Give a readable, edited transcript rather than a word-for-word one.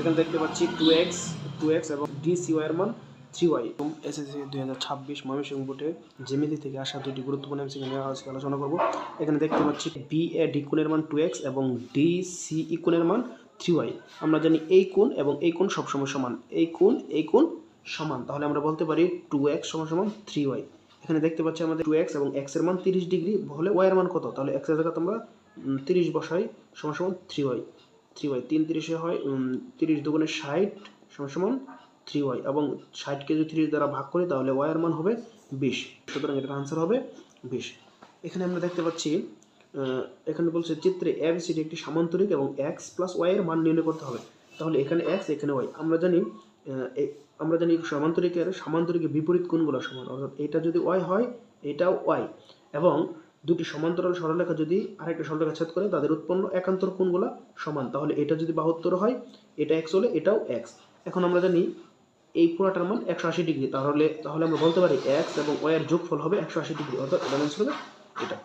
এখানে দেখতে পাচ্ছি 2x এবং DCY এর মান 3y। এসএসসি 2026 ময়মনসিংহ বোর্ডে জ্যামিতি থেকে আসা দুটি গুরুত্বপূর্ণ এমসিকিউ নিয়ে আজকে আলোচনা করব। এখানে দেখতে পাচ্ছি BAD কোণের মান 2x এবং DCE কোণের মান 3y। আমরা জানি এই কোণ এবং এই কোণ সবসময় সমান, এই কোণ সমান, তাহলে আমরা বলতে পারি 2x সমান 3y। এখানে দেখতে পাচ্ছি আমাদের 2x এবং x এর মান 30 ডিগ্রি হলে y এর মান কত, তাহলে x এর জায়গায় আমরা 30 বসাই সমান 3y। 3 3 হয় 30 দুগুণে 60 সমান 3y এবং 60 কে যদি 30 দ্বারা ভাগ করি তাহলে y এর মান হবে 20। সুতরাং এটার আনসার হবে 20। এখানে আমরা দেখতে পাচ্ছি এখানে বলছে চিত্রে ABCD একটি সামান্তরিক এবং x প্লাস y এর মান নির্ণয় করতে হবে। তাহলে এখানে x এখানে y, আমরা জানি সামান্তরিকের বিপরীত কোণগুলো সমান, অর্থাৎ এটা যদি y হয় এটাও y, এবং দুটি সমান্তরাল সরলরেখা যদি আরেকটা সরলরেখা ছেদ করে তাদের উৎপন্ন একান্তর কোণগুলো সমান, তাহলে এটা যদি বাহুত্তর হয় এটা x হলে এটাও x। এখন আমরা জানি এই পুরোটার মান 180 ডিগ্রি, তাহলে আমরা বলতে পারি x এবং y এর যোগফল হবে 180 ডিগ্রি, অর্থাৎ এটা আনসার হবে এটা।